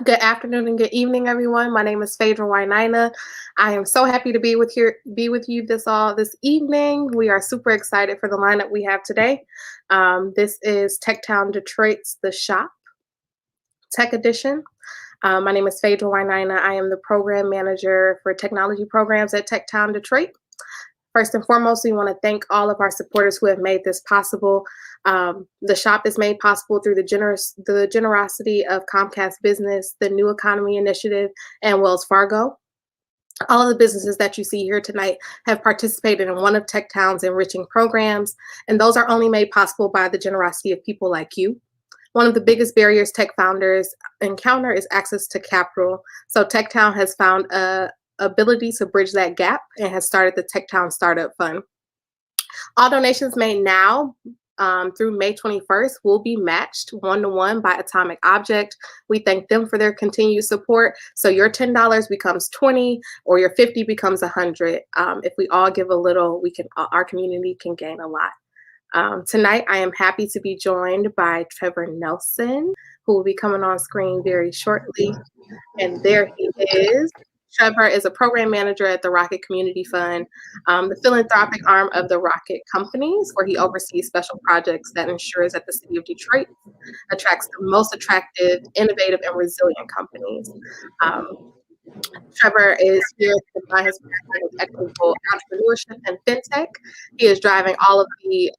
Good afternoon and good evening, everyone. My name is Phaedra Wainaina. I am so happy to be with you this evening. We are super excited for the lineup we have today. This is TechTown Detroit's The Shop Tech Edition. My name is Phaedra Wainaina. I am the program manager for technology programs at TechTown Detroit. First and foremost, we want to thank all of our supporters who have made this possible. The shop is made possible through the generosity of Comcast Business, the New Economy Initiative, and Wells Fargo. All of the businesses that you see here tonight have participated in one of TechTown's enriching programs, and those are only made possible by the generosity of people like you. One of the biggest barriers tech founders encounter is access to capital. So TechTown has found a ability to bridge that gap and has started the TechTown Startup Fund. All donations made now through May 21st will be matched one-to-one by Atomic Object. We thank them for their continued support. So your $10 becomes 20 or your 50 becomes 100. If we all give a little, our community can gain a lot. Tonight, I am happy to be joined by Trevor Nelson, who will be coming on screen very shortly. And there he is. Trevor is a program manager at the Rocket Community Fund, the philanthropic arm of the Rocket Companies, where he oversees special projects that ensures that the city of Detroit attracts the most attractive, innovative, and resilient companies. Trevor is here to combine his background with equitable entrepreneurship and fintech. He is driving all of the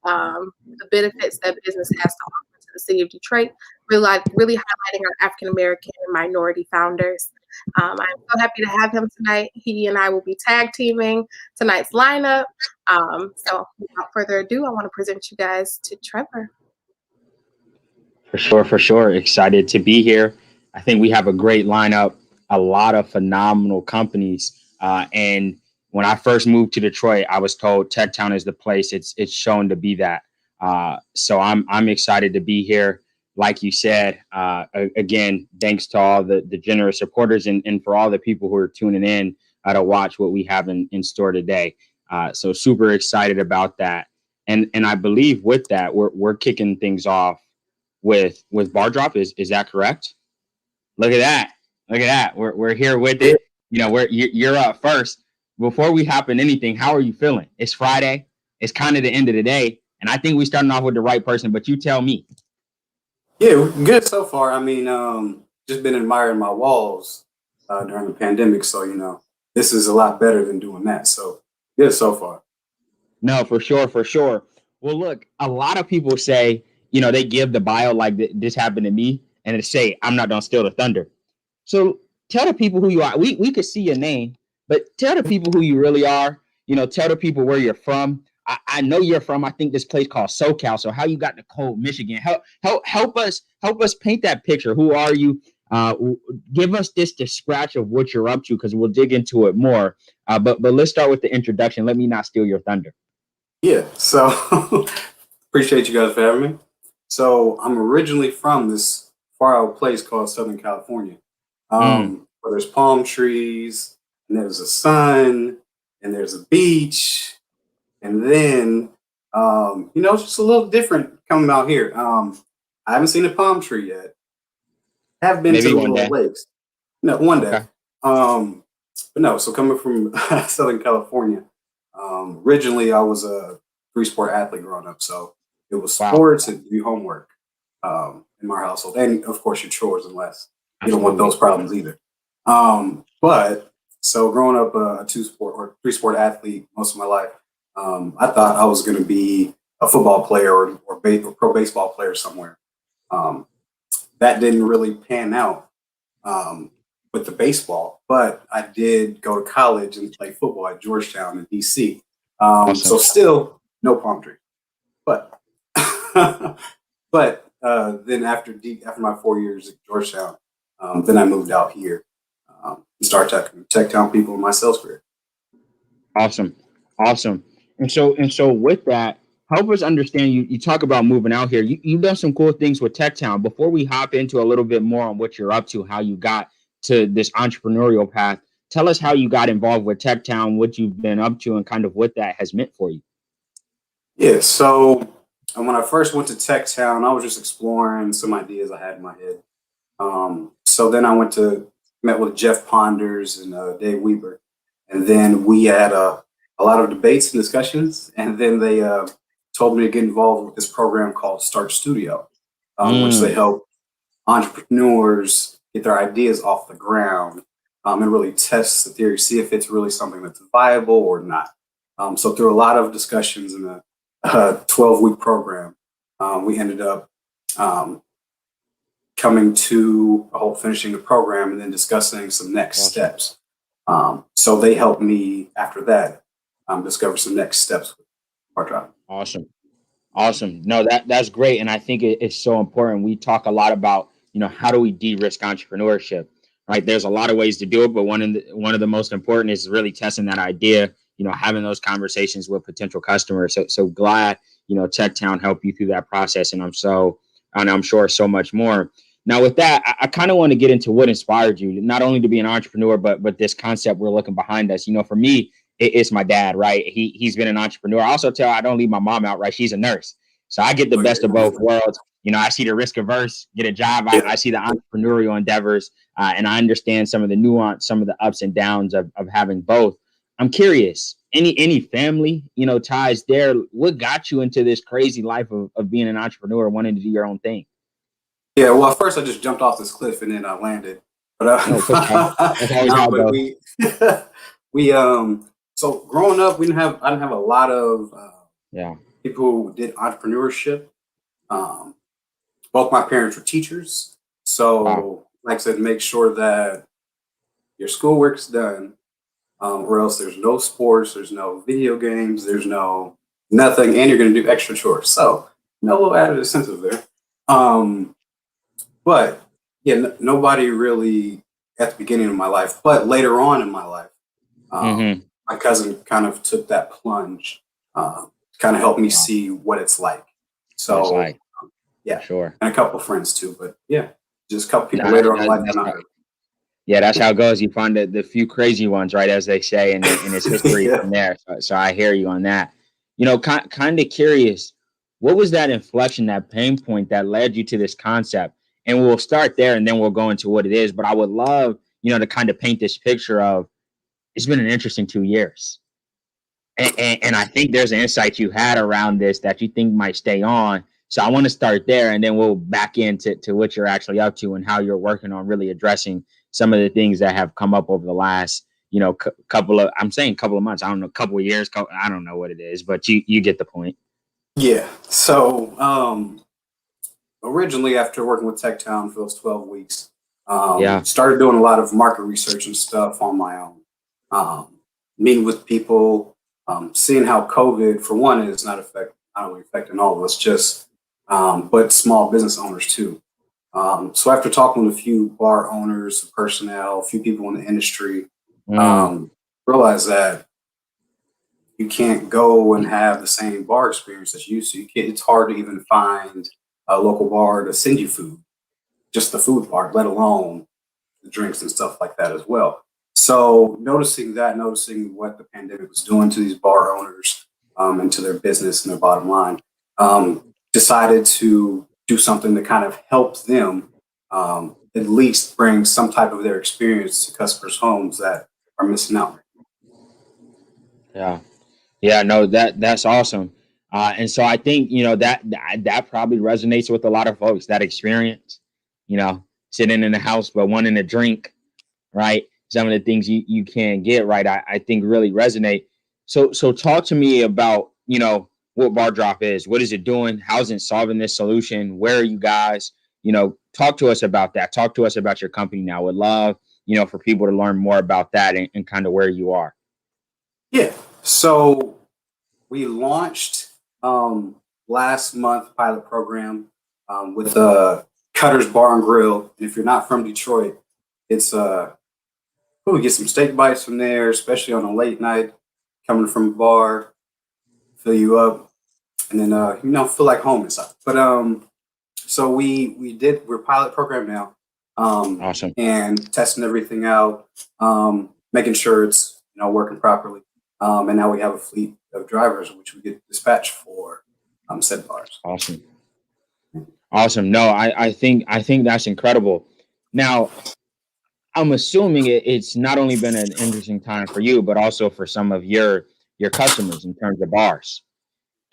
benefits that business has to offer to the city of Detroit, really highlighting our African American and minority founders. I'm so happy to have him tonight. He and I will be tag teaming tonight's lineup. So without further ado, I want to present you guys to Trevor. For sure. Excited to be here. I think we have a great lineup, a lot of phenomenal companies. And when I first moved to Detroit, I was told TechTown is the place. It's shown to be that. So I'm excited to be here. Like you said, again, thanks to all the generous supporters and for all the people who are tuning in to watch what we have in store today. So super excited about that. And I believe with that, we're kicking things off with bar drop. Is that correct? Look at that. Look at that. We're here with it. You're up first. Before we hop in anything, how are you feeling? It's Friday. It's kind of the end of the day. And I think we're starting off with the right person, but you tell me. Yeah, good so far. I mean, just been admiring my walls during the pandemic. So, this is a lot better than doing that. So good so far. No, for sure. Well, look, a lot of people say, they give the bio like this happened to me, and they say, I'm not going to steal the thunder. So tell the people who you are. We could see your name, but tell the people who you really are. Tell the people where you're from. I know you're from, I think, this place called SoCal. So how you got to cold Michigan? Help us paint that picture. Who are you? Give us the scratch of what you're up to, because we'll dig into it more. But let's start with the introduction. Let me not steal your thunder. Yeah, so appreciate you guys for having me. So I'm originally from this far out place called Southern California, where there's palm trees and there's a sun and there's a beach. And then, it's just a little different coming out here. I haven't seen a palm tree yet. Have been Maybe to the one little day. lakes. No, one day. Okay. But no, so coming from Southern California, originally I was a three-sport athlete growing up. So it was sports and do homework in my household. And, of course, your chores, unless you don't want those problems either. But so growing up a two-sport or three-sport athlete most of my life, I thought I was going to be a football player or pro baseball player somewhere. That didn't really pan out with the baseball, but I did go to college and play football at Georgetown in DC. Awesome. So still no palm tree, but then after my 4 years at Georgetown, then I moved out here and started TechTown people in my sales career. Awesome. And so with that, help us understand. You talk about moving out here. You've done some cool things with TechTown. Before we hop into a little bit more on what you're up to, how you got to this entrepreneurial path, tell us how you got involved with TechTown, what you've been up to, and kind of what that has meant for you. Yeah, so when I first went to TechTown, I was just exploring some ideas I had in my head. So then I met with Jeff Ponders and Dave Weber, and then we had a lot of debates and discussions, and then they told me to get involved with this program called Start Studio, which they Mm, help entrepreneurs get their ideas off the ground, and really test the theory, see if it's really something that's viable or not. So through a lot of discussions in a 12-week program, we ended up um, coming to a whole finishing the program and then discussing some next awesome. steps. So they helped me after that discover some next steps with our job. Awesome. Awesome. No, that's great, and I think it's so important. We talk a lot about, how do we de-risk entrepreneurship, right? There's a lot of ways to do it, but one of the most important is really testing that idea. Having those conversations with potential customers. So glad TechTown helped you through that process, and I'm sure so much more. Now, with that, I kind of want to get into what inspired you, not only to be an entrepreneur, but this concept we're looking behind us. For me, it's my dad, right? He's been an entrepreneur. I also I don't leave my mom out, right? She's a nurse. So I get the Okay. best of both worlds. I see the risk averse, get a job. I, Yeah. I see the entrepreneurial endeavors, and I understand some of the nuance, some of the ups and downs of having both. I'm curious, any family, ties there? What got you into this crazy life of being an entrepreneur, wanting to do your own thing? Yeah. Well, at first I just jumped off this cliff and then I landed. But No, it's okay. That's always no, how it but goes. we so growing up, I didn't have a lot of Yeah. people who did entrepreneurship. Um, Both my parents were teachers, Wow. so like I said, make sure that your schoolwork's done, or else there's no sports, there's no video games, there's no nothing, and you're going to do extra chores. So no added incentive there. Um, but yeah, nobody really at the beginning of my life, but later on in my life, Mm-hmm. my cousin kind of took that plunge, to kind of help me Wow. see what it's like. What it's So like, for yeah, sure. and a couple of friends too, but yeah, just a couple No, people later on in life that's when I how, heard. yeah, that's how it goes. You find the few crazy ones, right, as they say, and it's history Yeah. from there. So I hear you on that. Kind of curious, what was that inflection, that pain point that led you to this concept? And we'll start there, and then we'll go into what it is. But I would love, to kind of paint this picture of, it's been an interesting 2 years. And I think there's an insight you had around this that you think might stay on. So I want to start there, and then we'll back into what you're actually up to and how you're working on really addressing some of the things that have come up over the last, couple of, I'm saying couple of months. I don't know, couple of years. I don't know what it is, but you get the point. Yeah. So originally, after working with TechTown for those 12 weeks, Yeah. started doing a lot of market research and stuff on my own. Meeting with people, seeing how COVID, for one, is not only affecting all of us, just but small business owners too. So after talking with a few bar owners, personnel, a few people in the industry, Mm, um, realized that you can't go and have the same bar experience as you used to. It's hard to even find a local bar to send you food, just the food part, let alone the drinks and stuff like that as well. So noticing what the pandemic was doing to these bar owners, and to their business and their bottom line, decided to do something to kind of help them, at least bring some type of their experience to customers' homes that are missing out. yeah. Yeah, no, that's awesome. And so I think, that probably resonates with a lot of folks, that experience, sitting in the house but wanting to drink, right? Some of the things you can't get, right? I think really resonate. So talk to me about, what Bar Drop is. What is it doing? How's it solving this solution? Where are you guys? Talk to us about that. Talk to us about your company now. Would love, for people to learn more about that and kind of where you are. Yeah. So we launched last month pilot program with Cutter's Bar and Grill. And if you're not from Detroit, it's we get some steak bites from there, especially on a late night, coming from a bar, fill you up, and then feel like home inside. But so we're pilot program now, Awesome. and testing everything out, making sure it's working properly. And now we have a fleet of drivers which we get dispatched for said bars. Awesome. Awesome. No, I think that's incredible. Now, I'm assuming it's not only been an interesting time for you, but also for some of your customers in terms of bars.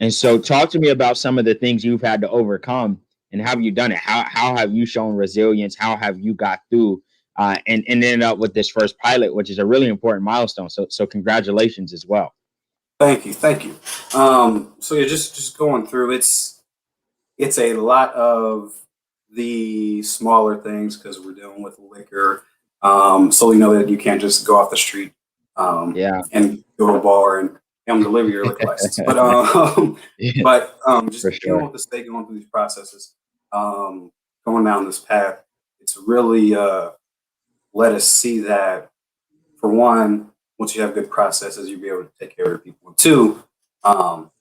And so, talk to me about some of the things you've had to overcome, and how have you done it? How have you shown resilience? How have you got through, and ended up with this first pilot, which is a really important milestone. So congratulations as well. Thank you, thank you. So yeah, just going through, it's a lot of the smaller things because we're dealing with liquor. So you know that you can't just go off the street Yeah, and go to a bar and have them deliver your liquor license. But yeah, for just dealing sure. with the state, going through these processes, going down this path, it's really let us see that, for one, once you have good processes, you'll be able to take care of your people. And two,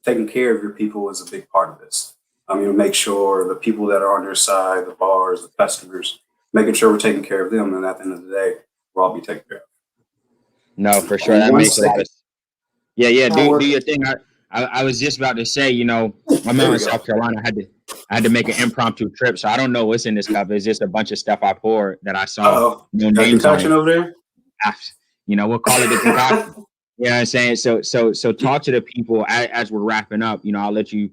taking care of your people is a big part of this. Make sure the people that are on your side, the bars, the customers, making sure we're taking care of them. And at the end of the day, we'll all be taken care No, for of. sure. That makes a lot of. Yeah, yeah. Do Forward, your thing. I was just about to say, I'm there out we in go. South Carolina. I had to make an impromptu trip, so I don't know what's in this cup. It's just a bunch of stuff I poured that I Uh saw oh. no Got a names on concoction it. over there? Ah, we'll call it a concoction. You know what I'm saying? So talk to the people as we're wrapping up. I'll let you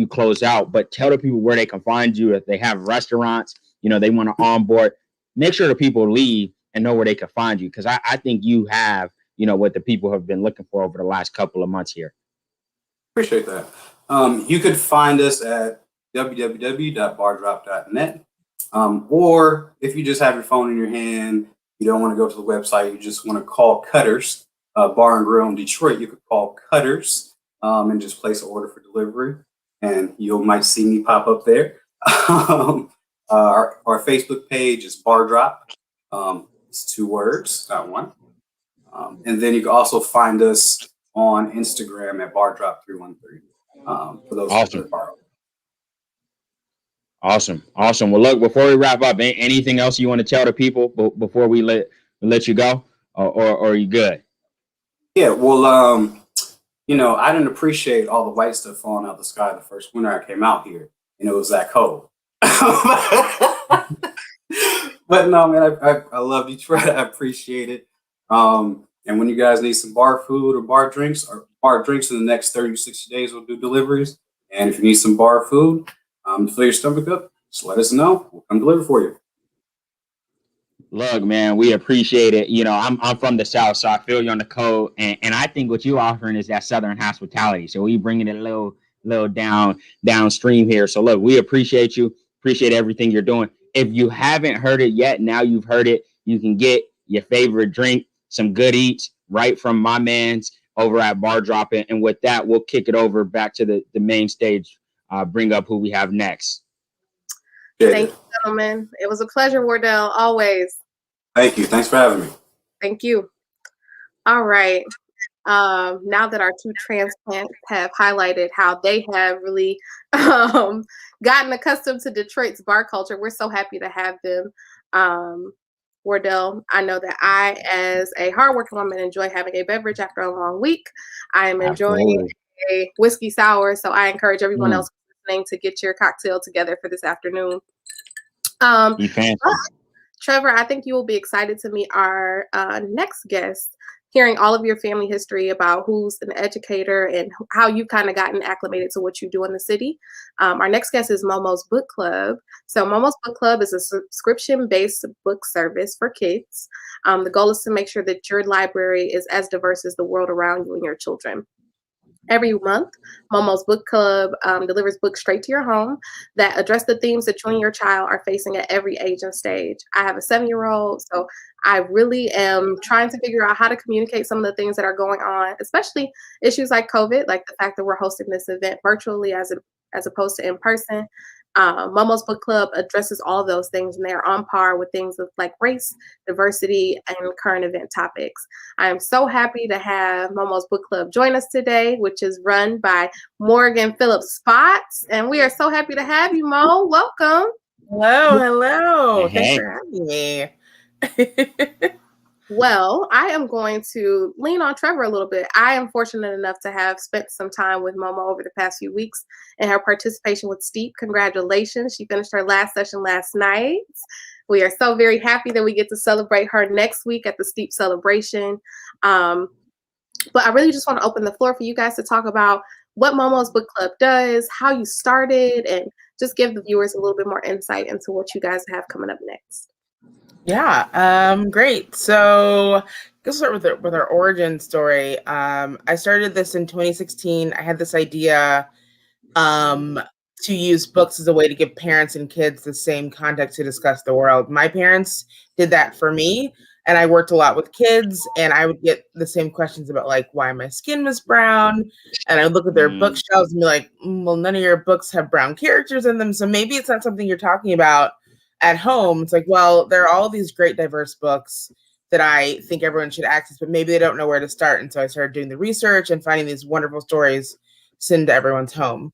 close out, but tell the people where they can find you if they have restaurants. They want to onboard. Make sure the people leave and know where they can find you, because I think you have what the people have been looking for over the last couple of months here. Appreciate that. You could find us at www.bardrop.net. Or if you just have your phone in your hand, you don't want to go to the website, you just want to call Cutters Bar and Grill in Detroit, you could call Cutters and just place an order for delivery, and you might see me pop up there. Our Facebook page is Bar Drop. It's 2 words, not one. And then you can also find us on Instagram at bardrop313 for those that Awesome. are bar. Awesome. Awesome. Well, look, before we wrap up, anything else you want to tell the people before we let you go, or are you good? Yeah, well, I didn't appreciate all the white stuff falling out of the sky the first winter I came out here, and it was that cold. But no, man, I love Detroit. I appreciate it. And when you guys need some bar food or bar drinks in the next 30 to 60 days, we'll do deliveries. And if you need some bar food to fill your stomach up, just let us know. We'll come deliver for you. Look, man, we appreciate it. I'm from the South, so I feel you on the code, and I think what you offering is that Southern hospitality. So we bringing it a little downstream here. So look, we appreciate you. Appreciate everything you're doing. If you haven't heard it yet, now you've heard it. You can get your favorite drink, some good eats right from my man's over at Bar Drop. And with that, we'll kick it over back to the main stage. Bring up who we have next. Thank you, gentlemen. It was a pleasure, Wardell, always. Thank you. Thanks for having me. Thank you. All right. Now that our 2 transplants have highlighted how they have really gotten accustomed to Detroit's bar culture, we're so happy to have them. Wardell, I know that I, as a hardworking woman, enjoy having a beverage after a long week. I am enjoying Absolutely. a whiskey sour, so I encourage everyone Mm, else listening to get your cocktail together for this afternoon. you fancy. Trevor, I think you will be excited to meet our next guest, hearing all of your family history about who's an educator and how you've kind of gotten acclimated to what you do in the city. Our next guest is Momo's Book Club. So Momo's Book Club is a subscription-based book service for kids. The goal is to make sure that your library is as diverse as the world around you and your children. Every month, Momo's Book Club delivers books straight to your home that address the themes that you and your child are facing at every age and stage. I have a 7-year-old, so I really am trying to figure out how to communicate some of the things that are going on, especially issues like COVID, like the fact that we're hosting this event virtually as opposed to in person. Momo's Book Club addresses all of those things, and they're on par with things like race, diversity, and current event topics. I am so happy to have Momo's Book Club join us today, which is run by Morgan Phillips Spots. And we are so happy to have you, Mo. Welcome. Hello. Thanks Hey. for having me. Well, I am going to lean on Trevor a little bit. I am fortunate enough to have spent some time with Momo over the past few weeks in her participation with Steep. Congratulations. She finished her last session last night, We are so very happy that we get to celebrate her next week at the Steep Celebration. But I really just want to open the floor for you guys to talk about what Momo's Book Club does, how you started, and just give the viewers a little bit more insight into what you guys have coming up next. Yeah, great. So let's start with our origin story. I started this in 2016. I had this idea to use books as a way to give parents and kids the same context to discuss the world. My parents did that for me, and I worked a lot with kids, and I would get the same questions about like why my skin was brown, and I would look at their bookshelves and be like, well, none of your books have brown characters in them, so maybe it's not something you're talking about at home. It's like, well, there are all these great diverse books that I think everyone should access, but maybe they don't know where to start. And so I started doing the research and finding these wonderful stories sent to everyone's home.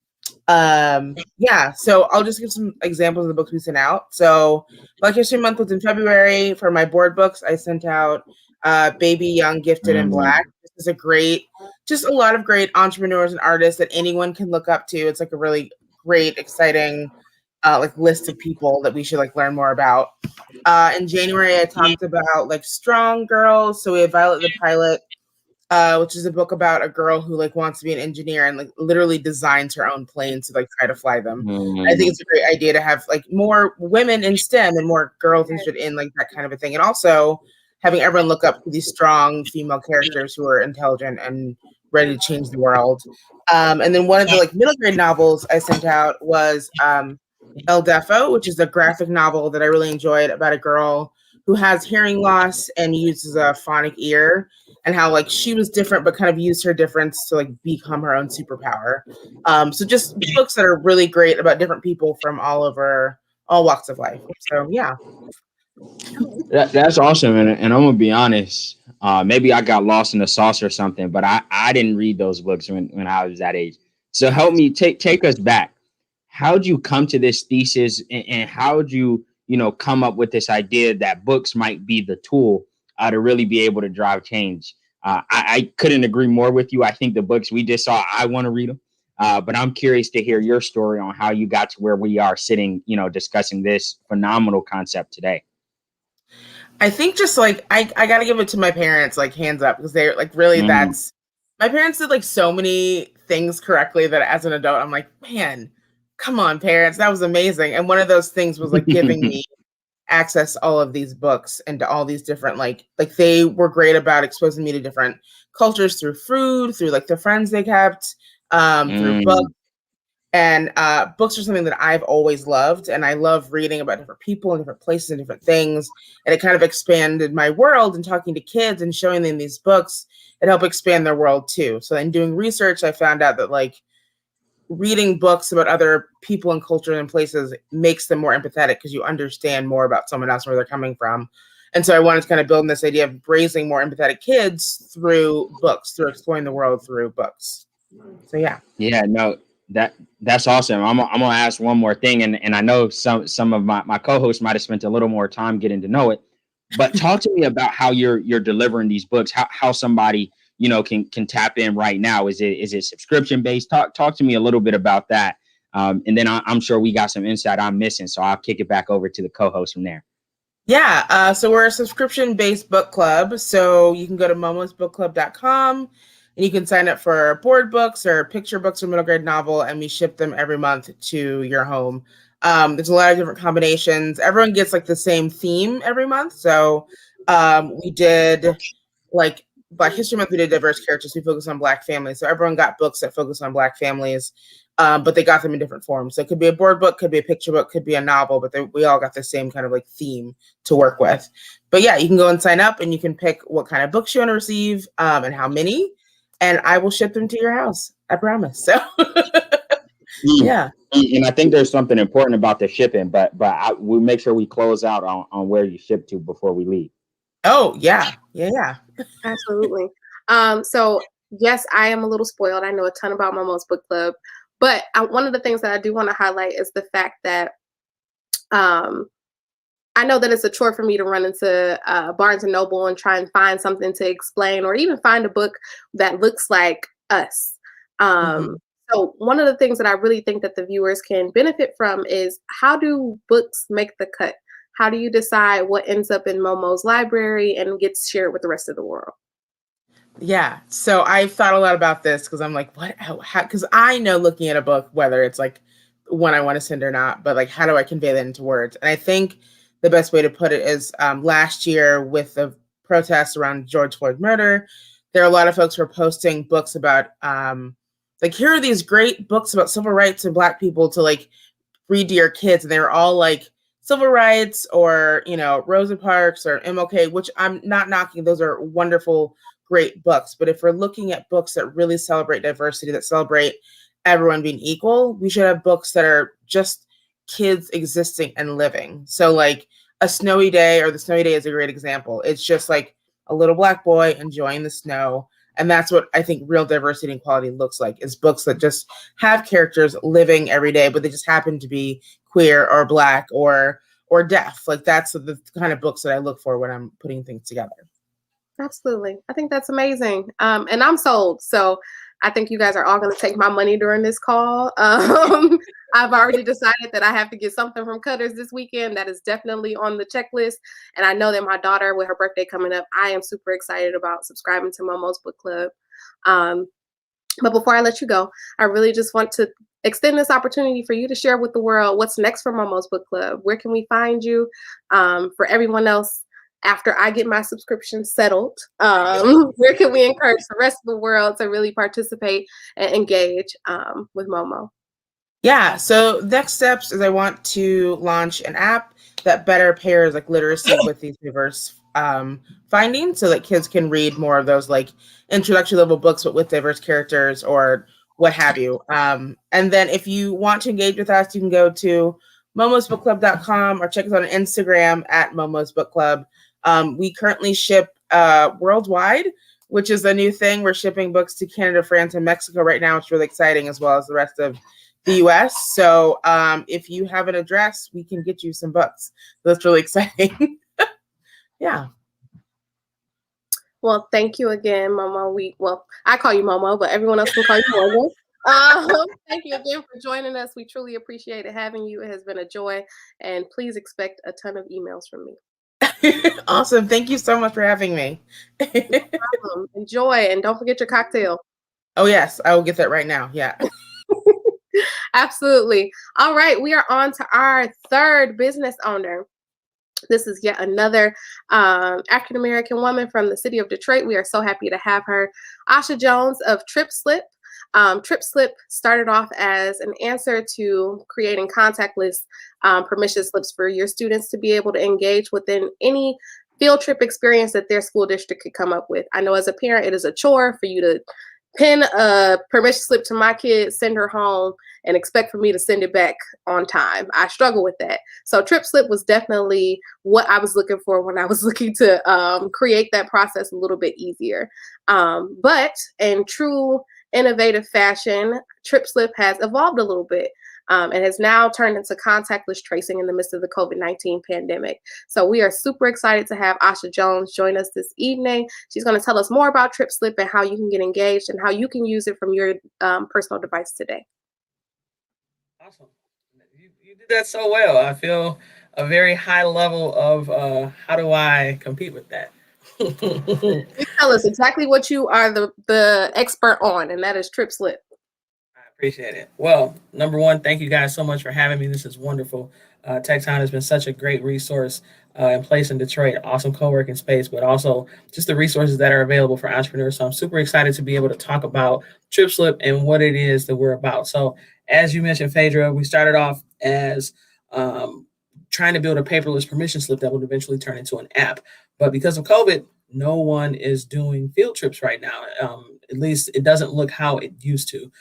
So I'll just give some examples of the books we sent out. So Black History Month was in February. For my board books, I sent out Baby, Young, Gifted, and Black. This is just a lot of great entrepreneurs and artists that anyone can look up to. It's like a really great, exciting list of people that we should like learn more about. In January, I talked about like strong girls. So we have Violet the Pilot, which is a book about a girl who like wants to be an engineer and like literally designs her own planes to like try to fly them. I think it's a great idea to have like more women in STEM and more girls interested in like that kind of a thing. And also having everyone look up to these strong female characters who are intelligent and ready to change the world. And then one of the like middle grade novels I sent out was El Defo, which is a graphic novel that I really enjoyed about a girl who has hearing loss and uses a phonic ear, and how like she was different but kind of used her difference to like become her own superpower. So just books that are really great about different people from all walks of life. So yeah. That's awesome, and I'm gonna be honest. Maybe I got lost in the sauce or something, but I didn't read those books when I was that age. So help me take us back. How'd you come to this thesis, and how'd you come up with this idea that books might be the tool to really be able to drive change? I couldn't agree more with you. I think the books we just saw, I want to read them. But I'm curious to hear your story on how you got to where we are sitting, discussing this phenomenal concept today. I think just like I gotta give it to my parents, like hands up, because they're like really that's my parents did like so many things correctly that as an adult I'm like, man, come on, parents, that was amazing. And one of those things was like giving me access to all of these books and to all these different like they were great about exposing me to different cultures through food, through like the friends they kept, through books. And books are something that I've always loved, and I love reading about different people and different places and different things. And it kind of expanded my world, and talking to kids and showing them these books, it helped expand their world too. So in doing research, I found out that like reading books about other people and culture and places makes them more empathetic because you understand more about someone else, where they're coming from. And so I wanted to kind of build in this idea of raising more empathetic kids through books, through exploring the world through books. So yeah. Yeah, no, that's awesome. I'm gonna ask one more thing, and I know some of my co-hosts might have spent a little more time getting to know it, but talk to me about how you're delivering these books, how somebody can tap in right now. Is it subscription based? Talk to me a little bit about that, and then I'm sure we got some insight I'm missing, so I'll kick it back over to the co-host from there. Yeah, so we're a subscription-based book club. So you can go to momosbookclub.com and you can sign up for board books or picture books or middle grade novel, and we ship them every month to your home. There's a lot of different combinations. Everyone gets like the same theme every month. So we did like Black History Month, we did diverse characters. We focus on Black families. So everyone got books that focus on Black families, but they got them in different forms. So it could be a board book, could be a picture book, could be a novel, but we all got the same kind of like theme to work with. But yeah, you can go and sign up, and you can pick what kind of books you want to receive, and how many, and I will ship them to your house. I promise. So yeah. And I think there's something important about the shipping, but we'll make sure we close out on where you ship to before we leave. Oh yeah. Absolutely. So yes, I am a little spoiled. I know a ton about Momo's Book Club, but one of the things that I do want to highlight is the fact that I know that it's a chore for me to run into Barnes and Noble and try and find something to explain, or even find a book that looks like us. So one of the things that I really think that the viewers can benefit from is, how do books make the cut? How do you decide what ends up in Momo's library and gets shared with the rest of the world? Yeah. So I've thought a lot about this because I'm like, what? How? Because I know looking at a book, whether it's like one I want to send or not, but like, how do I convey that into words? And I think the best way to put it is last year with the protests around George Floyd's murder, there are a lot of folks who are posting books about, like, here are these great books about civil rights and Black people to like read to your kids, and they were all like civil rights or Rosa Parks or MLK, which I'm not knocking. Those are wonderful, great books. But if we're looking at books that really celebrate diversity, that celebrate everyone being equal, we should have books that are just kids existing and living. So like A Snowy Day, or The Snowy Day is a great example. It's just like a little Black boy enjoying the snow. And that's what I think real diversity and equality looks like, is books that just have characters living every day, but they just happen to be queer or Black or deaf. Like that's the kind of books that I look for when I'm putting things together. Absolutely. I think that's amazing. And I'm sold. So I think you guys are all going to take my money during this call. I've already decided that I have to get something from Cutters this weekend. That is definitely on the checklist. And I know that my daughter, with her birthday coming up, I am super excited about subscribing to Momo's Book Club. But before I let you go, I really just want to extend this opportunity for you to share with the world what's next for Momo's Book Club. Where can we find you? For everyone else, after I get my subscription settled, where can we encourage the rest of the world to really participate and engage with Momo? Yeah, so next steps is I want to launch an app that better pairs like literacy with these diverse findings, so that kids can read more of those like introductory level books, but with diverse characters or what have you. And then if you want to engage with us, you can go to momosbookclub.com or check us out on Instagram at Momo's Book Club. We currently ship worldwide, which is a new thing. We're shipping books to Canada, France, and Mexico right now. It's really exciting, as well as the rest of the US. So if you have an address, we can get you some books. That's really exciting. Yeah. Well, thank you again, Momo. I call you Momo, but everyone else can call you Momo. Thank you again for joining us. We truly appreciated having you. It has been a joy, and please expect a ton of emails from me. Awesome. Thank you so much for having me. No problem. Enjoy, and don't forget your cocktail. Oh, yes. I will get that right now. Yeah. Absolutely. All right. We are on to our third business owner. This is yet another African-American woman from the city of Detroit. We are so happy to have her. Asha Jones of TripSlip. TripSlip started off as an answer to creating contactless permission slips for your students to be able to engage within any field trip experience that their school district could come up with. I know as a parent, it is a chore for you to pin a permission slip to my kid, send her home, and expect for me to send it back on time. I struggle with that. So TripSlip was definitely what I was looking for when I was looking to create that process a little bit easier. But in true innovative fashion, TripSlip has evolved a little bit. And has now turned into contactless tracing in the midst of the COVID-19 pandemic. So we are super excited to have Asha Jones join us this evening. She's going to tell us more about TripSlip and how you can get engaged and how you can use it from your personal device today. Awesome. You did that so well. I feel a very high level of how do I compete with that? You tell us exactly what you are the expert on, and that is TripSlip. Appreciate it. Well, number one, thank you guys so much for having me. This is wonderful. TechTown has been such a great resource and place in Detroit, awesome co-working space, but also just the resources that are available for entrepreneurs. So I'm super excited to be able to talk about TripSlip and what it is that we're about. So as you mentioned, Phaedra, we started off as trying to build a paperless permission slip that would eventually turn into an app. But because of COVID, no one is doing field trips right now. At least it doesn't look how it used to.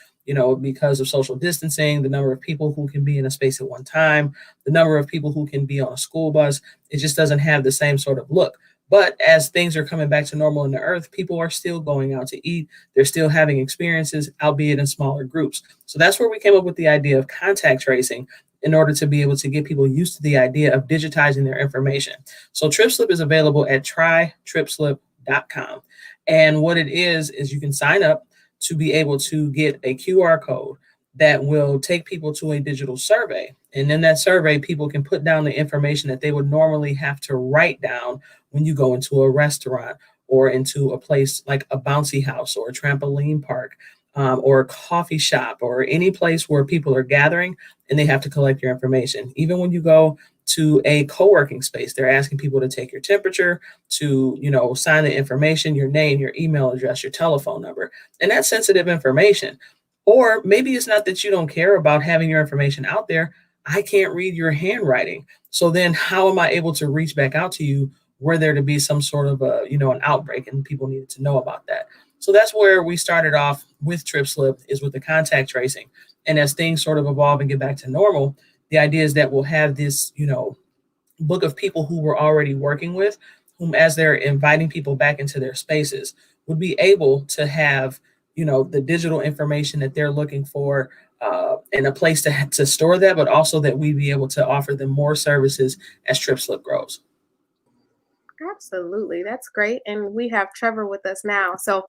Because of social distancing, the number of people who can be in a space at one time, the number of people who can be on a school bus, it just doesn't have the same sort of look. But as things are coming back to normal in the earth, people are still going out to eat. They're still having experiences, albeit in smaller groups. So that's where we came up with the idea of contact tracing in order to be able to get people used to the idea of digitizing their information. So TripSlip is available at trytripslip.com. And what it is you can sign up to be able to get a QR code that will take people to a digital survey. And in that survey, people can put down the information that they would normally have to write down when you go into a restaurant or into a place like a bouncy house or a trampoline park, or a coffee shop or any place where people are gathering and they have to collect your information. Even when you go to a co-working space, they're asking people to take your temperature, to, sign the information, your name, your email address, your telephone number, and that's sensitive information. Or maybe it's not that you don't care about having your information out there. I can't read your handwriting. So then how am I able to reach back out to you were there to be some sort of an outbreak and people needed to know about that? So that's where we started off with TripSlip, is with the contact tracing. And as things sort of evolve and get back to normal, the idea is that we'll have this, book of people who we're already working with, whom as they're inviting people back into their spaces, would be able to have, the digital information that they're looking for, and a place to store that, but also that we'd be able to offer them more services as TripSlip grows. Absolutely. That's great. And we have Trevor with us now. So,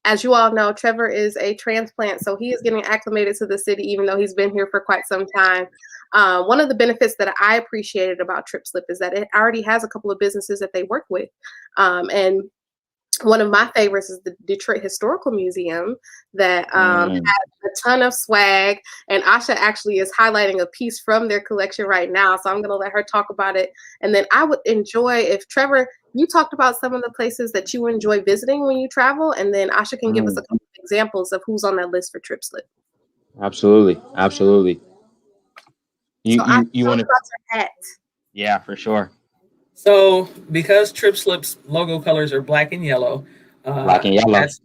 as you all know, Trevor is a transplant. So he is getting acclimated to the city, even though he's been here for quite some time. One of the benefits that I appreciated about TripSlip is that it already has a couple of businesses that they work with. And one of my favorites is the Detroit Historical Museum that has a ton of swag. And Asha actually is highlighting a piece from their collection right now. So I'm going to let her talk about it. And then I would enjoy if Trevor, you talked about some of the places that you enjoy visiting when you travel. And then Asha can give us a couple of examples of who's on that list for TripSlip. Absolutely. Absolutely. You So you want to? about your hat. Yeah, for sure. So because TripSlip's logo colors are black and yellow, Black and yellow. that's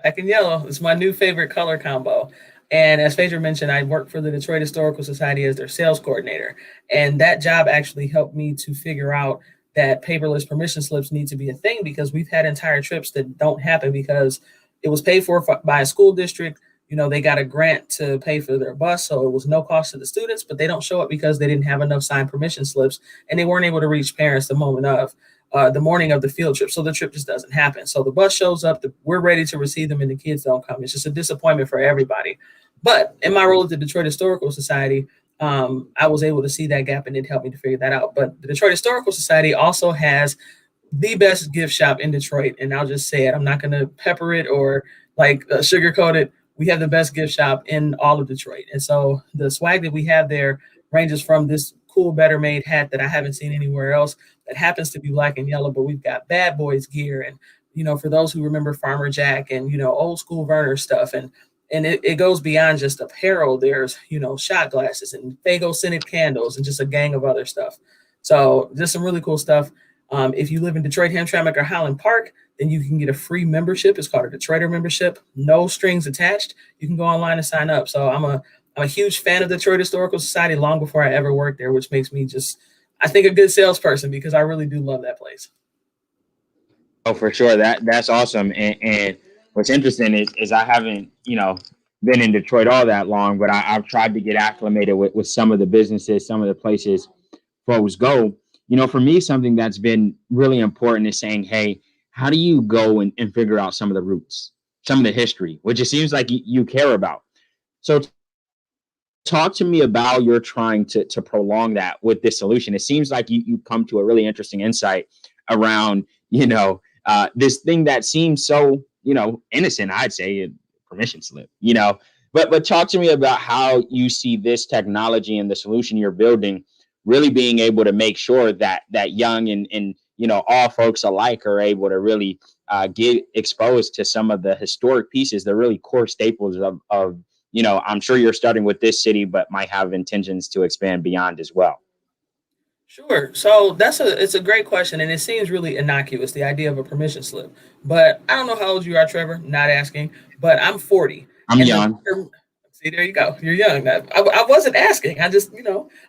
black and yellow is my new favorite color combo. And as Phaedra mentioned, I work for the Detroit Historical Society as their sales coordinator. And that job actually helped me to figure out that paperless permission slips need to be a thing, because we've had entire trips that don't happen because it was paid for by a school district. They got a grant to pay for their bus, so it was no cost to the students, but they don't show up because they didn't have enough signed permission slips and they weren't able to reach parents the morning of the field trip. So the trip just doesn't happen. So the bus shows up, we're ready to receive them, and the kids don't come. It's just a disappointment for everybody. But in my role at the Detroit Historical Society, I was able to see that gap, and it helped me to figure that out. But the Detroit Historical Society also has the best gift shop in Detroit, and I'll just say it. I'm not going to pepper it or sugarcoat it. We have the best gift shop in all of Detroit. And so the swag that we have there ranges from this cool Better Made hat that I haven't seen anywhere else that happens to be black and yellow, but we've got Bad Boys gear. And, for those who remember Farmer Jack and, old school Werner stuff. And it goes beyond just apparel. There's, shot glasses and Fago scented candles and just a gang of other stuff. So just some really cool stuff. If you live in Detroit, Hamtramck, or Highland Park, then you can get a free membership. It's called a Detroiter membership, no strings attached. You can go online and sign up. So I'm a huge fan of the Detroit Historical Society long before I ever worked there, which makes me I think, a good salesperson, because I really do love that place. Oh, for sure. That's awesome. And what's interesting is I haven't, been in Detroit all that long, but I've tried to get acclimated with some of the businesses, some of the places folks go. For me, something that's been really important is saying, hey, how do you go and figure out some of the roots, some of the history, which it seems like you care about. So talk to me about you're trying to prolong that with this solution. It seems like you come to a really interesting insight around, this thing that seems so, innocent, I'd say, a permission slip, but talk to me about how you see this technology and the solution you're building really being able to make sure that young and all folks alike are able to really get exposed to some of the historic pieces, the really core staples of I'm sure you're starting with this city, but might have intentions to expand beyond as well. Sure. So it's a great question, and it seems really innocuous, the idea of a permission slip. But I don't know how old you are, Trevor. Not asking, but I'm 40. I'm And young. See, there you go. You're young. I wasn't asking. I just,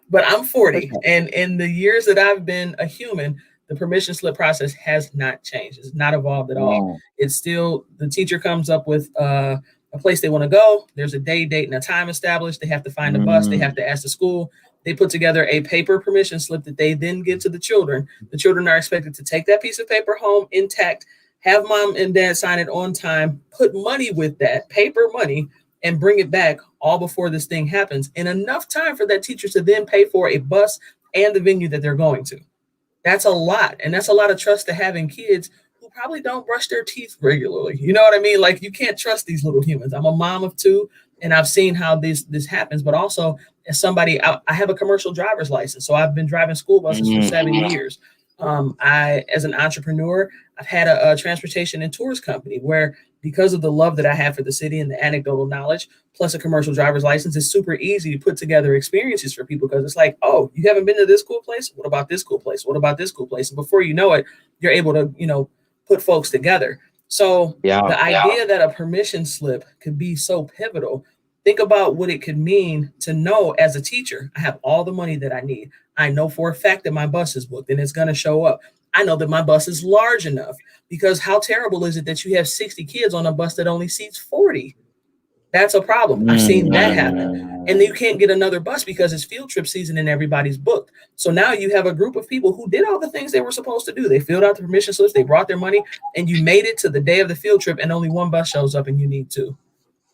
but I'm 40, and in the years that I've been a human, the permission slip process has not changed. It's not evolved at all. It's still, the teacher comes up with a place they want to go. There's a day, date, and a time established. They have to find a bus. They have to ask the school. They put together a paper permission slip that they then give to the children. The children are expected to take that piece of paper home intact, have mom and dad sign it on time, put money with that, paper money, and bring it back all before this thing happens, in enough time for that teacher to then pay for a bus and the venue that they're going to. That's a lot. And that's a lot of trust to have in kids who probably don't brush their teeth regularly. You know what I mean? Like, you can't trust these little humans. I'm a mom of two, and I've seen how this happens. But also, as somebody, I have a commercial driver's license. So I've been driving school buses for 7 years. As an entrepreneur, I've had a transportation and tours company where, because of the love that I have for the city and the anecdotal knowledge, plus a commercial driver's license, it's super easy to put together experiences for people, because it's like, oh, you haven't been to this cool place? What about this cool place? What about this cool place? And before you know it, you're able to, put folks together. So the idea that a permission slip could be so pivotal, think about what it could mean to know as a teacher, I have all the money that I need. I know for a fact that my bus is booked and it's going to show up. I know that my bus is large enough, because how terrible is it that you have 60 kids on a bus that only seats 40? That's a problem. I've seen that happen. And then you can't get another bus because it's field trip season and everybody's booked. So now you have a group of people who did all the things they were supposed to do. They filled out the permission slips, they brought their money, and you made it to the day of the field trip and only one bus shows up and you need two.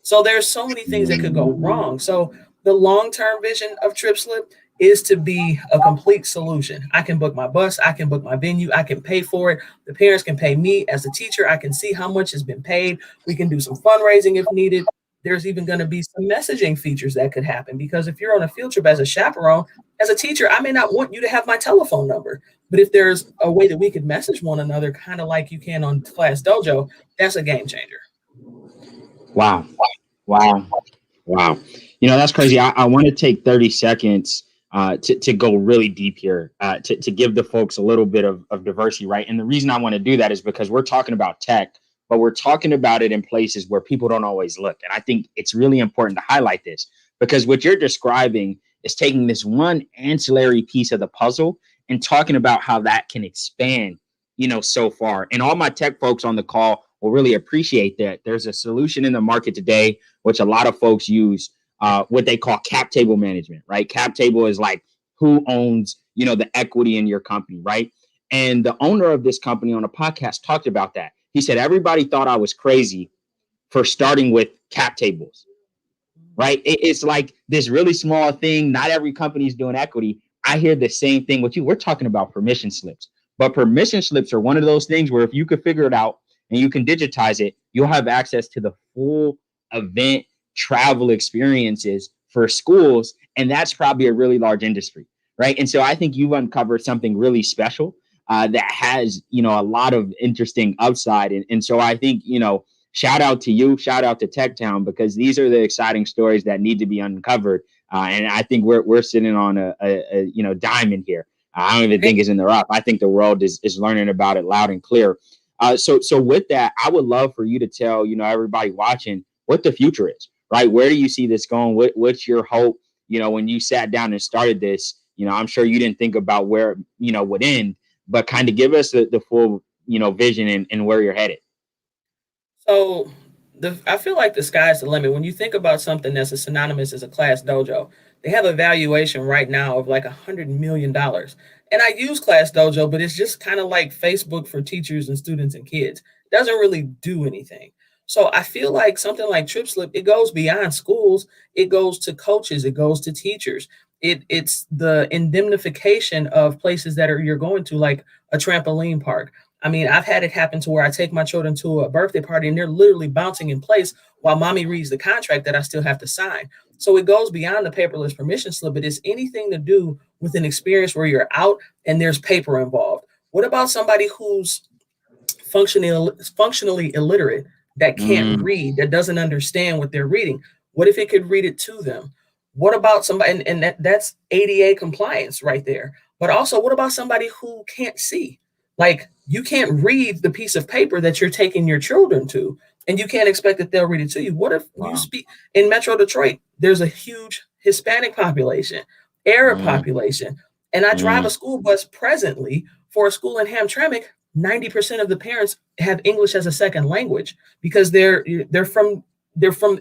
So there's so many things that could go wrong. So the long-term vision of TripSlip is to be a complete solution. I can book my bus, I can book my venue, I can pay for it. The parents can pay me as a teacher. I can see how much has been paid. We can do some fundraising if needed. There's even going to be some messaging features that could happen, because if you're on a field trip as a chaperone, as a teacher, I may not want you to have my telephone number. But if there's a way that we could message one another, kind of like you can on Class Dojo, that's a game changer. Wow. That's crazy. I want to take 30 seconds to go really deep here, to give the folks a little bit of diversity, right? And the reason I want to do that is because we're talking about tech, but we're talking about it in places where people don't always look. And I think it's really important to highlight this, because what you're describing is taking this one ancillary piece of the puzzle and talking about how that can expand, so far. And all my tech folks on the call will really appreciate that. There's a solution in the market today, which a lot of folks use, what they call cap table management, right? Cap table is like who owns, the equity in your company, right? And the owner of this company on a podcast talked about that. He said, everybody thought I was crazy for starting with cap tables, right? It's like this really small thing. Not every company is doing equity. I hear the same thing with you. We're talking about permission slips, but permission slips are one of those things where if you could figure it out and you can digitize it, you'll have access to the full event travel experiences for schools. And that's probably a really large industry, right? And so I think you've uncovered something really special that has, a lot of interesting upside. And so I think, shout out to you, shout out to TechTown, because these are the exciting stories that need to be uncovered. And I think we're sitting on a diamond here. I don't even think it's in the rough. I think the world is learning about it loud and clear. So with that, I would love for you to tell, everybody watching what the future is, right? Where do you see this going? What's your hope? When you sat down and started this, I'm sure you didn't think about where, would end, but kind of give us the full, vision and where you're headed. So I feel like the sky's the limit. When you think about something that's as synonymous as a Class Dojo, they have a valuation right now of like $100 million. And I use Class Dojo, but it's just kind of like Facebook for teachers and students and kids. It doesn't really do anything. So I feel like something like TripSlip, it goes beyond schools. It goes to coaches. It goes to teachers. It's the indemnification of places that you're going to, like a trampoline park. I mean, I've had it happen to where I take my children to a birthday party and they're literally bouncing in place while mommy reads the contract that I still have to sign. So it goes beyond the paperless permission slip, but it's anything to do with an experience where you're out and there's paper involved. What about somebody who's functionally illiterate, that can't read, that doesn't understand what they're reading? What if it could read it to them? What about somebody, and that's ADA compliance right there. But also, what about somebody who can't see? Like, you can't read the piece of paper that you're taking your children to, and you can't expect that they'll read it to you. What if you speak in Metro Detroit? There's a huge Hispanic population, Arab population, and I drive a school bus presently for a school in Hamtramck. 90% of the parents have English as a second language because they're from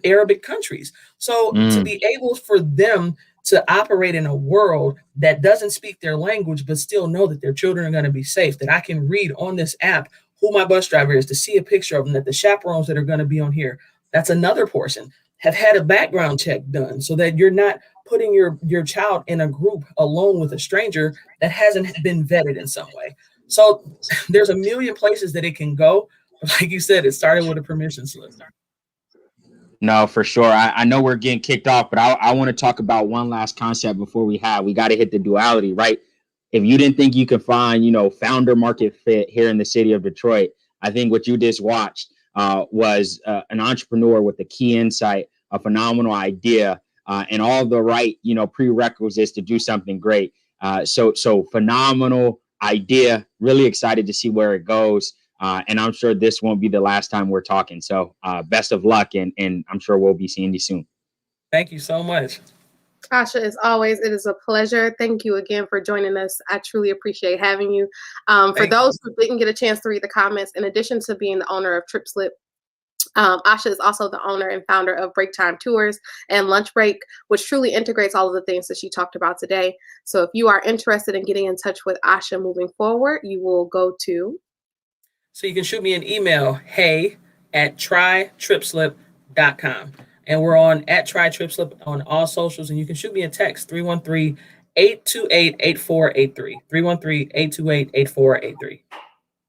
Arabic countries. So to be able for them to operate in a world that doesn't speak their language, but still know that their children are going to be safe, that I can read on this app who my bus driver is, to see a picture of them, that the chaperones that are going to be on here, that's another portion. have had a background check done so that you're not putting your child in a group alone with a stranger that hasn't been vetted in some way. So there's a million places that it can go. But like you said, it started with a permission slip. No, for sure. I know we're getting kicked off, but I want to talk about one last concept before we got to hit the duality, right? If you didn't think you could find, founder market fit here in the city of Detroit, I think what you just watched was an entrepreneur with a key insight, a phenomenal idea, and all the right, prerequisites to do something great. So phenomenal idea. Really excited to see where it goes. And I'm sure this won't be the last time we're talking. So best of luck, and I'm sure we'll be seeing you soon. Thank you so much. Asha, as always, it is a pleasure. Thank you again for joining us. I truly appreciate having you. For those who didn't get a chance to read the comments, in addition to being the owner of TripSlip, Asha is also the owner and founder of Break Time Tours and Lunch Break, which truly integrates all of the things that she talked about today. So if you are interested in getting in touch with Asha moving forward, you will go to... So you can shoot me an email, hey@trytripslip.com. And we're on @trytripslip on all socials. And you can shoot me a text, 313-828-8483. 313-828-8483.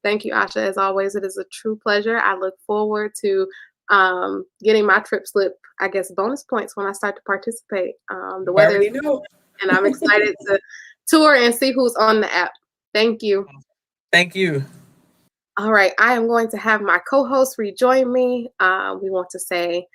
Thank you, Asha. As always, it is a true pleasure. I look forward to getting my TripSlip, I guess, bonus points when I start to participate. The weather is good, and I'm excited to tour and see who's on the app. Thank you. Thank you. All right, I am going to have my co-host rejoin me. We want to say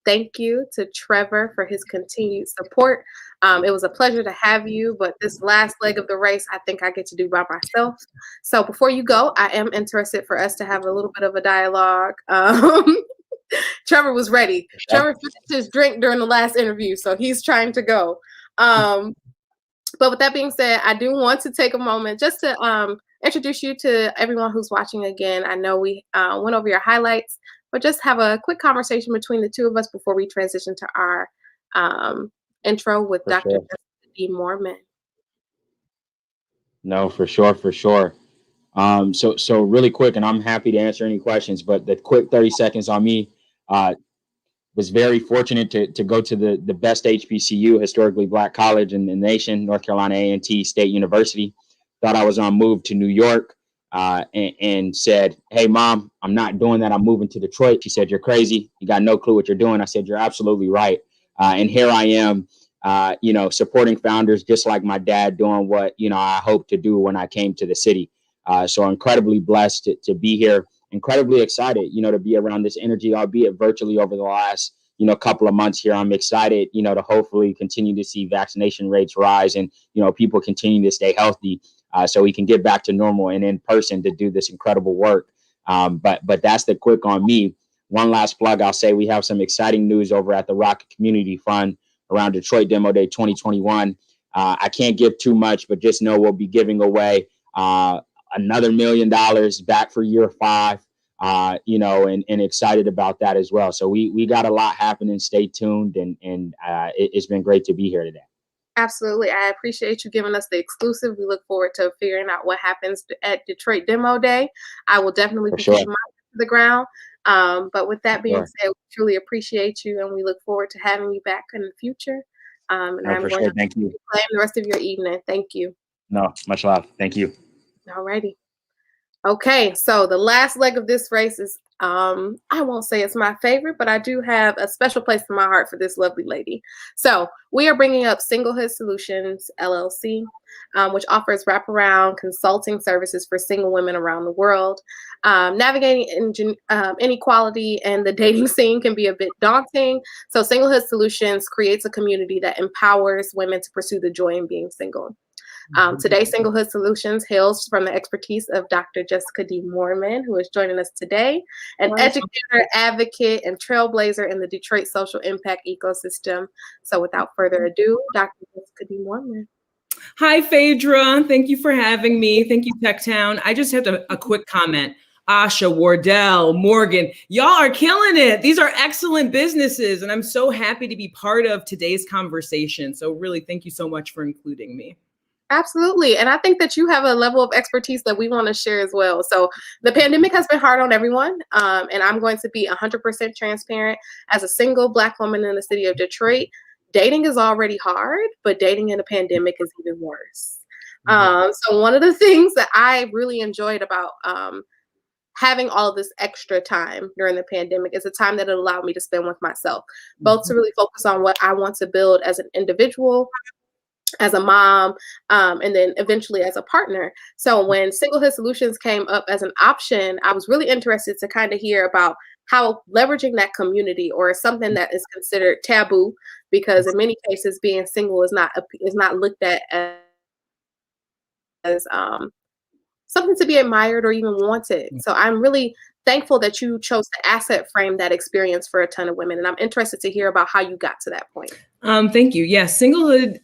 thank you to Trevor for his continued support. It was a pleasure to have you, but this last leg of the race, I think I get to do by myself. So before you go, I am interested for us to have a little bit of a dialogue. Trevor was ready. Trevor finished his drink during the last interview, so he's trying to go. But with that being said, I do want to take a moment just to introduce you to everyone who's watching again. I know we went over your highlights, but just have a quick conversation between the two of us before we transition to our intro with Dr. Jessica D. Mormon. No, for sure. So really quick, and I'm happy to answer any questions, but the quick 30 seconds on me. Was very fortunate to go to the best HBCU, historically Black college in the nation, North Carolina A&T State University. Thought I was on move to New York and said, "Hey, Mom, I'm not doing that. I'm moving to Detroit." She said, "You're crazy. You got no clue what you're doing." I said, "You're absolutely right." And here I am, supporting founders just like my dad, doing what, I hoped to do when I came to the city. So incredibly blessed to be here. Incredibly excited, to be around this energy, albeit virtually over the last, couple of months here. I'm excited, to hopefully continue to see vaccination rates rise and, people continue to stay healthy so we can get back to normal and in person to do this incredible work. But that's the quick on me. One last plug, I'll say we have some exciting news over at the Rocket Community Fund around Detroit Demo Day 2021. I can't give too much, but just know we'll be giving away another $1 million back for year 5, and excited about that as well. So we got a lot happening. Stay tuned. And it's been great to be here today. Absolutely. I appreciate you giving us the exclusive. We look forward to figuring out what happens at Detroit Demo Day. I will definitely be keeping my ear to the ground. But with that being said, we truly appreciate you, and we look forward to having you back in the future. And I'm going to thank you. Plan the rest of your evening. Thank you. No, much love. Thank you. All righty. Okay, so the last leg of this race is, I won't say it's my favorite, but I do have a special place in my heart for this lovely lady. So we are bringing up Singlehood Solutions, LLC, which offers wraparound consulting services for single women around the world. Navigating inequality and the dating scene can be a bit daunting. So Singlehood Solutions creates a community that empowers women to pursue the joy in being single. Today, Singlehood Solutions hails from the expertise of Dr. Jessica D. Mormon, who is joining us today, an educator, advocate, and trailblazer in the Detroit social impact ecosystem. So without further ado, Dr. Jessica D. Mormon. Hi, Phaedra. Thank you for having me. Thank you, TechTown. I just have a quick comment. Asha, Wardell, Morgan, y'all are killing it. These are excellent businesses, and I'm so happy to be part of today's conversation. So really, thank you so much for including me. Absolutely. And I think that you have a level of expertise that we want to share as well. So the pandemic has been hard on everyone. And I'm going to be 100% transparent. As a single Black woman in the city of Detroit, dating is already hard, but dating in a pandemic is even worse. So one of the things that I really enjoyed about having all of this extra time during the pandemic is a time that it allowed me to spend with myself, both to really focus on what I want to build as an individual, as a mom, and then eventually as a partner. So when Singlehood Solutions came up as an option, I was really interested to kind of hear about how leveraging that community, or something that is considered taboo, because in many cases being single is not looked at as something to be admired or even wanted. So I'm really thankful that you chose to asset frame that experience for a ton of women, and I'm interested to hear about how you got to that point. Thank you. Yes, Singlehood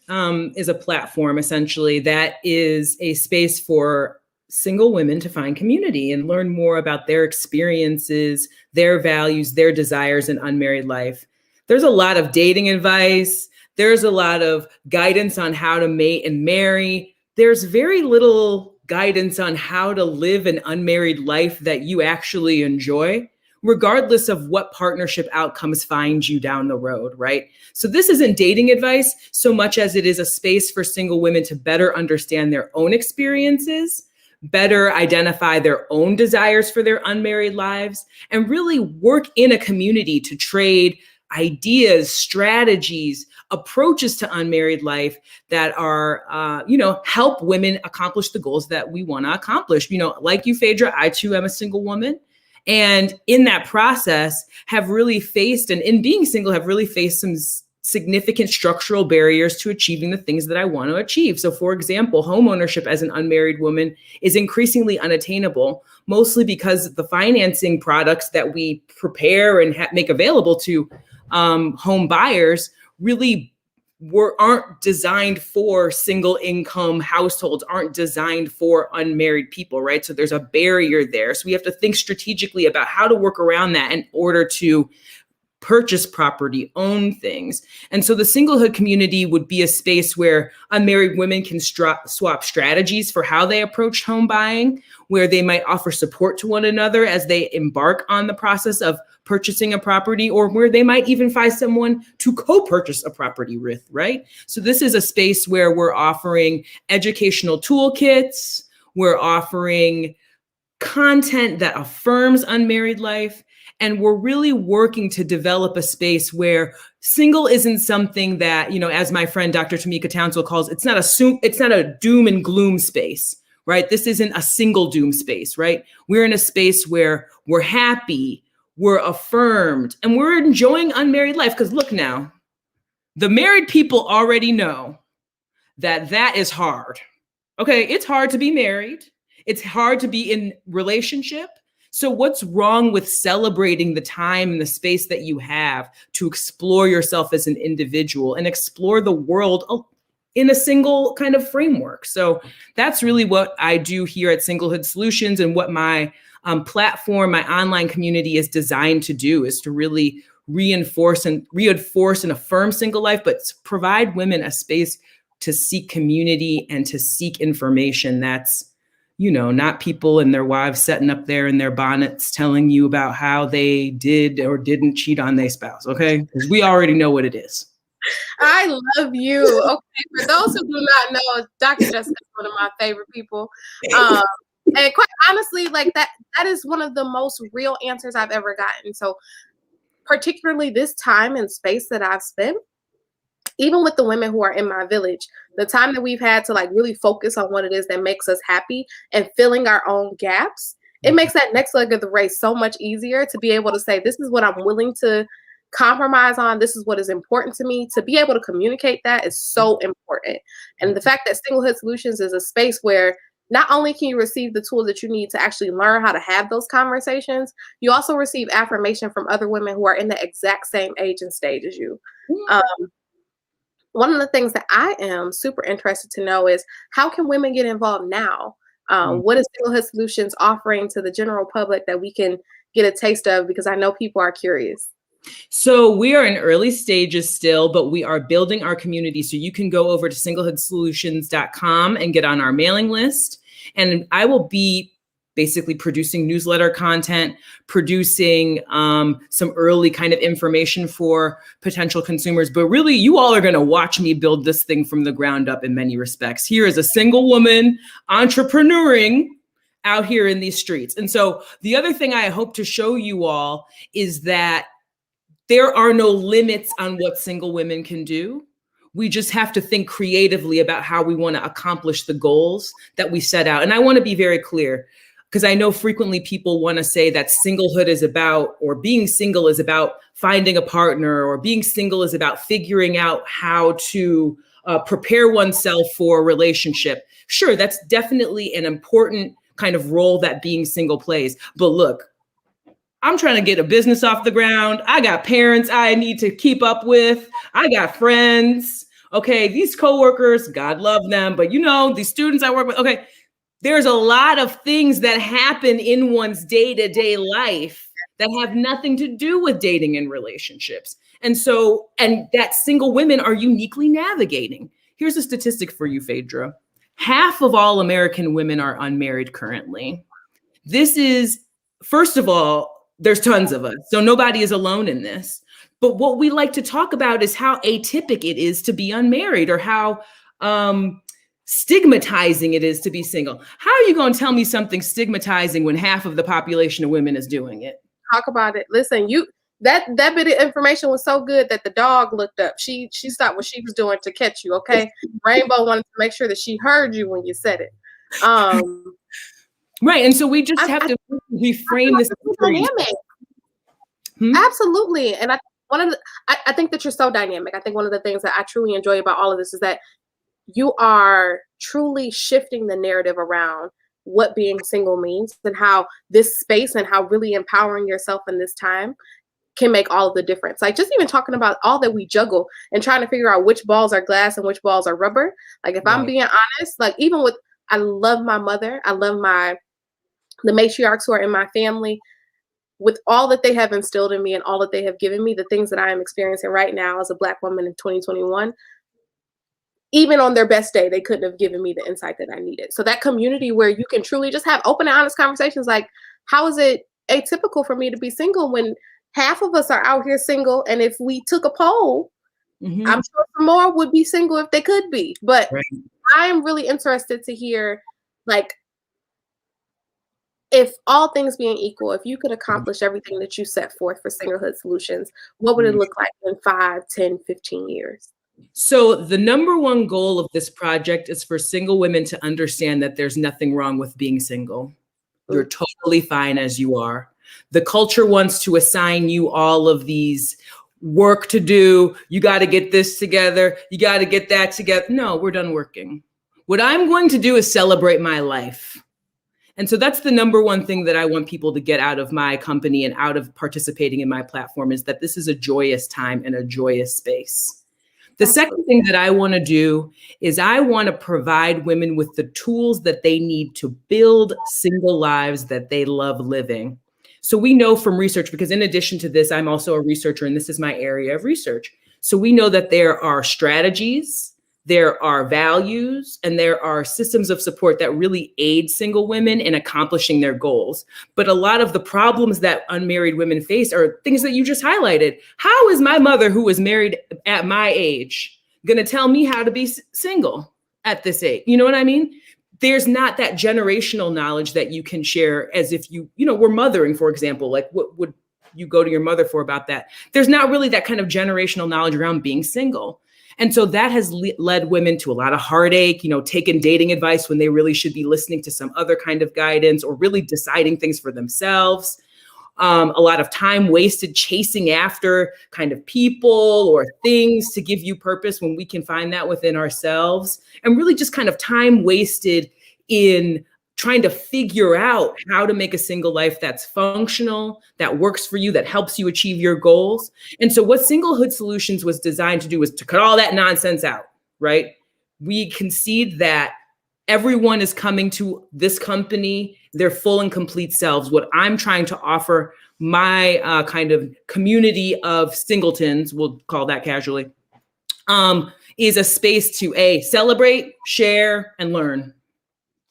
is a platform essentially that is a space for single women to find community and learn more about their experiences, their values, their desires in unmarried life. There's a lot of dating advice. There's a lot of guidance on how to mate and marry. There's very little guidance on how to live an unmarried life that you actually enjoy, regardless of what partnership outcomes find you down the road, right? So this isn't dating advice so much as it is a space for single women to better understand their own experiences, better identify their own desires for their unmarried lives, and really work in a community to trade ideas, strategies, approaches to unmarried life that are, help women accomplish the goals that we want to accomplish. Like you, Phaedra, I too am a single woman. And in that process have really faced, and in being single, have really faced some significant structural barriers to achieving the things that I want to achieve. So for example, homeownership as an unmarried woman is increasingly unattainable, mostly because the financing products that we prepare and make available to home buyers really aren't designed for single income households, aren't designed for unmarried people, right? So there's a barrier there. So we have to think strategically about how to work around that in order to purchase property, own things. And so the singlehood community would be a space where unmarried women can swap strategies for how they approach home buying, where they might offer support to one another as they embark on the process of purchasing a property, or where they might even find someone to co-purchase a property with, right? So this is a space where we're offering educational toolkits, we're offering content that affirms unmarried life, and we're really working to develop a space where single isn't something that, as my friend Dr. Tamika Townsville calls, it's not a doom and gloom space, right? This isn't a single doom space, right? We're in a space where we're happy, we're affirmed, and we're enjoying unmarried life. Because look now, the married people already know that is hard. Okay, it's hard to be married. It's hard to be in relationship. So what's wrong with celebrating the time and the space that you have to explore yourself as an individual and explore the world in a single kind of framework? So that's really what I do here at Singlehood Solutions, and what my platform, my online community is designed to do, is to really reinforce and affirm single life, but provide women a space to seek community and to seek information that's, not people and their wives sitting up there in their bonnets telling you about how they did or didn't cheat on their spouse, okay? Because we already know what it is. I love you. Okay, for those who do not know, Dr. Jessica is one of my favorite people. And quite honestly, like that is one of the most real answers I've ever gotten. So particularly this time and space that I've spent, even with the women who are in my village, the time that we've had to like really focus on what it is that makes us happy and filling our own gaps, it makes that next leg of the race so much easier to be able to say, this is what I'm willing to compromise on. This is what is important to me. To be able to communicate that is so important. And the fact that Singlehood Solutions is a space where not only can you receive the tools that you need to actually learn how to have those conversations, you also receive affirmation from other women who are in the exact same age and stage as you. One of the things that I am super interested to know is, how can women get involved now? What is Singlehood Solutions offering to the general public that we can get a taste of? Because I know people are curious. So we are in early stages still, but we are building our community. So you can go over to singlehoodsolutions.com and get on our mailing list. And I will be basically producing newsletter content, producing some early kind of information for potential consumers. But really, you all are going to watch me build this thing from the ground up in many respects. Here is a single woman entrepreneuring out here in these streets. And so the other thing I hope to show you all is that there are no limits on what single women can do. We just have to think creatively about how we want to accomplish the goals that we set out. And I want to be very clear, because I know frequently people want to say that singlehood is about, or being single is about finding a partner, or being single is about figuring out how to prepare oneself for a relationship. Sure, that's definitely an important kind of role that being single plays. But look, I'm trying to get a business off the ground. I got parents I need to keep up with. I got friends. Okay, these coworkers, God love them, but these students I work with, okay, there's a lot of things that happen in one's day-to-day life that have nothing to do with dating and relationships. And that single women are uniquely navigating. Here's a statistic for you, Phaedra. Half of all American women are unmarried currently. This is, first of all, there's tons of us, so nobody is alone in this. But what we like to talk about is how atypical it is to be unmarried, or how stigmatizing it is to be single. How are you going to tell me something stigmatizing when half of the population of women is doing it? Talk about it. Listen, that bit of information was so good that the dog looked up. She stopped what she was doing to catch you. Okay, Rainbow wanted to make sure that she heard you when you said it. Right, and so we just have to reframe this dynamic. Absolutely, and I think that you're so dynamic. I think one of the things that I truly enjoy about all of this is that you are truly shifting the narrative around what being single means, and how this space and how really empowering yourself in this time can make all of the difference. Like, just even talking about all that we juggle and trying to figure out which balls are glass and which balls are rubber. Like, if I'm being honest, like, even with, I love my mother, I love the matriarchs who are in my family, with all that they have instilled in me and all that they have given me, the things that I am experiencing right now as a Black woman in 2021, even on their best day, they couldn't have given me the insight that I needed. So that community where you can truly just have open and honest conversations, like, how is it atypical for me to be single when half of us are out here single? And if we took a poll, I'm sure some more would be single if they could be. But I am really interested to hear, like, if all things being equal, if you could accomplish everything that you set forth for Singlehood Solutions, what would it look like in 5, 10, 15 years? So the number one goal of this project is for single women to understand that there's nothing wrong with being single. You're totally fine as you are. The culture wants to assign you all of these work to do. You got to get this together. You got to get that together. No, we're done working. What I'm going to do is celebrate my life. And so that's the number one thing that I want people to get out of my company and out of participating in my platform, is that this is a joyous time and a joyous space. The second thing that I want to do is I want to provide women with the tools that they need to build single lives that they love living. So we know from research, because in addition to this, I'm also a researcher, and this is my area of research. So we know that there are strategies, there are values, and there are systems of support that really aid single women in accomplishing their goals. But a lot of the problems that unmarried women face are things that you just highlighted. How is my mother, who was married at my age, going to tell me how to be single at this age? You know what I mean? There's not that generational knowledge that you can share, as if we're mothering, for example. Like, what would you go to your mother for about that? There's not really that kind of generational knowledge around being single. And so that has led women to a lot of heartache, taking dating advice when they really should be listening to some other kind of guidance, or really deciding things for themselves. A lot of time wasted chasing after kind of people or things to give you purpose, when we can find that within ourselves. And really just kind of time wasted in trying to figure out how to make a single life that's functional, that works for you, that helps you achieve your goals. And so what Singlehood Solutions was designed to do was to cut all that nonsense out, right? We concede that Everyone is coming to this company, their full and complete selves. What I'm trying to offer my kind of community of singletons, we'll call that casually, is a space to celebrate, share, and learn,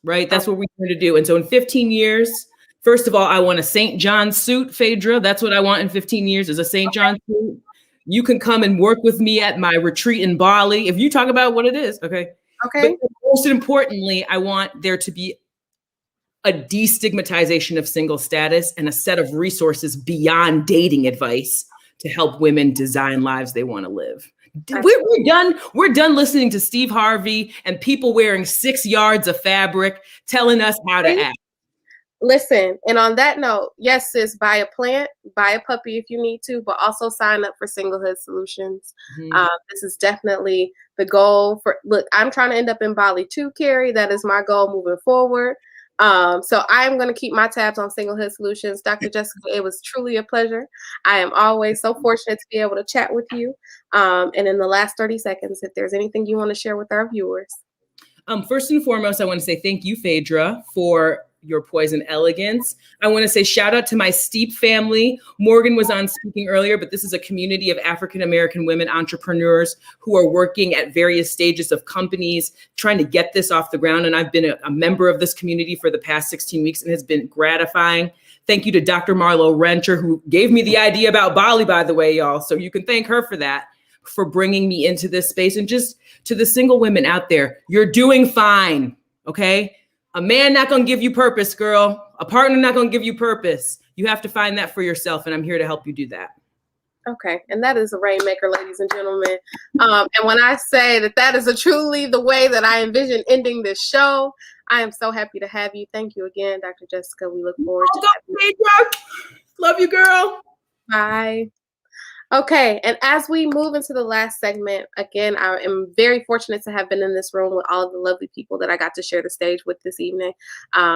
right? That's what we're going to do. And so in 15 years, first of all, I want a St. John suit, Phaedra. That's what I want in 15 years is a St. John suit. You can come and work with me at my retreat in Bali. If you talk about what it is, okay? Okay. But most importantly, I want there to be a destigmatization of single status and a set of resources beyond dating advice to help women design lives they want to live. We're done listening to Steve Harvey and people wearing 6 yards of fabric telling us how to act. Listen, and on that note, yes, sis, buy a plant, buy a puppy if you need to, but also sign up for Singlehood Solutions. This is definitely the goal look, I'm trying to end up in Bali too, Carrie. That is my goal moving forward. So I'm going to keep my tabs on Singlehood Solutions. Dr. Jessica, it was truly a pleasure. I am always so fortunate to be able to chat with you. And in the last 30 seconds, if there's anything you want to share with our viewers. First and foremost, I want to say thank you, Phaedra, for your poise and elegance. I want to say shout out to my Steep family. Morgan was on speaking earlier, but this is a community of African-American women entrepreneurs who are working at various stages of companies, trying to get this off the ground. And I've been a member of this community for the past 16 weeks and has been gratifying. Thank you to Dr. Marlo Renter, who gave me the idea about Bali, by the way, y'all. So you can thank her for that, for bringing me into this space. And just to the single women out there, you're doing fine, okay? A man not gonna give you purpose, girl. A partner not gonna give you purpose. You have to find that for yourself, and I'm here to help you do that. Okay, and that is a rainmaker, ladies and gentlemen. And when I say that is truly the way that I envision ending this show, I am so happy to have you. Thank you again, Dr. Jessica. We look forward to having you. Love you, girl. Bye. Okay, and as we move into the last segment, again, I am very fortunate to have been in this room with all of the lovely people that I got to share the stage with this evening.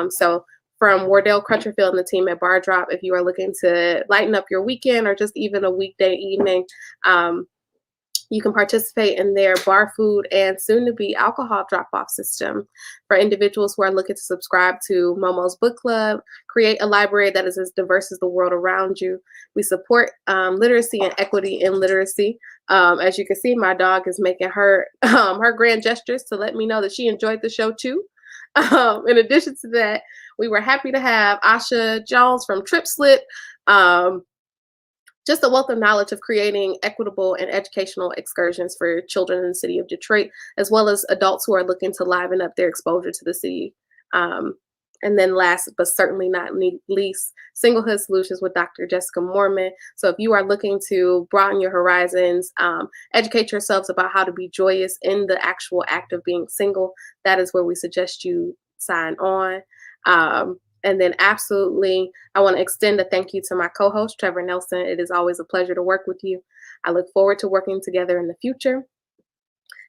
So from Wardell Crutcherfield and the team at Bar Drop, if you are looking to lighten up your weekend or just even a weekday evening, you can participate in their bar food and soon-to-be alcohol drop-off system for individuals who are looking to subscribe to Momo's book club, create a library that is as diverse as the world around you. We support literacy and equity in literacy. As you can see, my dog is making her grand gestures to let me know that she enjoyed the show too. In addition to that, we were happy to have Asha Jones from Trip Slip. Just a wealth of knowledge of creating equitable and educational excursions for children in the city of Detroit, as well as adults who are looking to liven up their exposure to the city. And then last, but certainly not least, Singlehood Solutions with Dr. Jessica Mormon. So if you are looking to broaden your horizons, educate yourselves about how to be joyous in the actual act of being single, that is where we suggest you sign on. And then absolutely, I want to extend a thank you to my co-host, Trevor Nelson. It is always a pleasure to work with you. I look forward to working together in the future.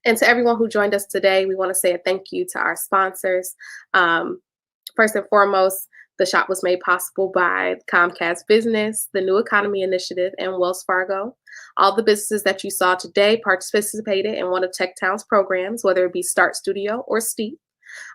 And to everyone who joined us today, we want to say a thank you to our sponsors. First and foremost, the shop was made possible by Comcast Business, the New Economy Initiative, and Wells Fargo. All the businesses that you saw today participated in one of TechTown's programs, whether it be Start Studio or Steep.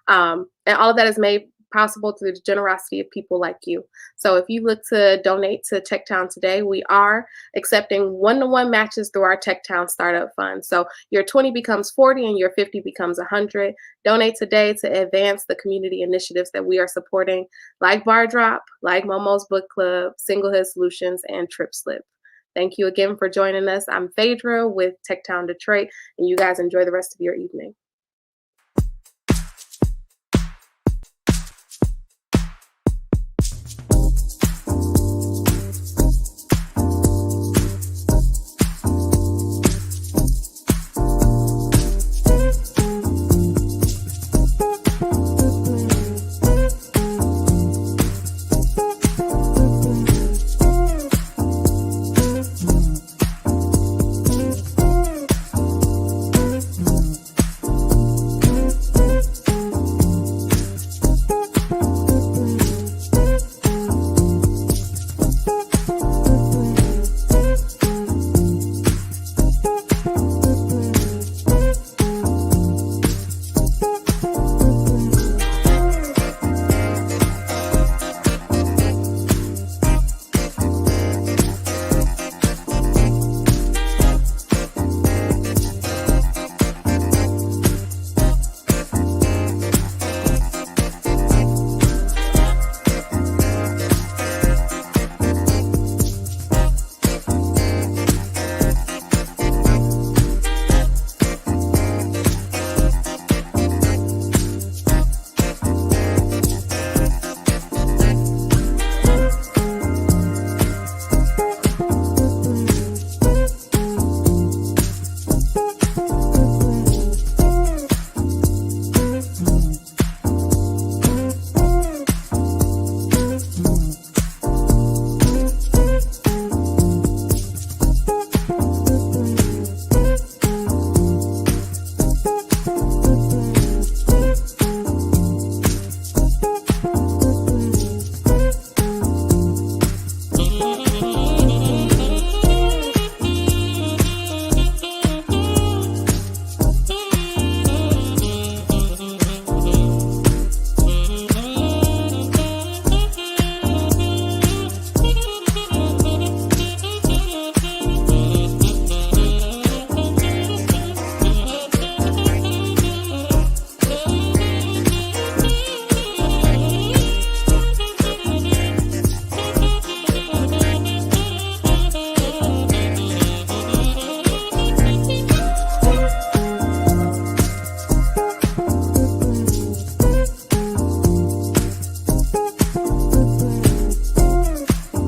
And all of that is made possible through the generosity of people like you. So if you look to donate to TechTown today, we are accepting one-to-one matches through our TechTown Startup Fund. So your 20 becomes 40 and your 50 becomes 100. Donate today to advance the community initiatives that we are supporting, like Bar Drop, like Momo's Book Club, Singlehood Solutions, and Trip Slip. Thank you again for joining us. I'm Phaedra with TechTown Detroit, and you guys enjoy the rest of your evening.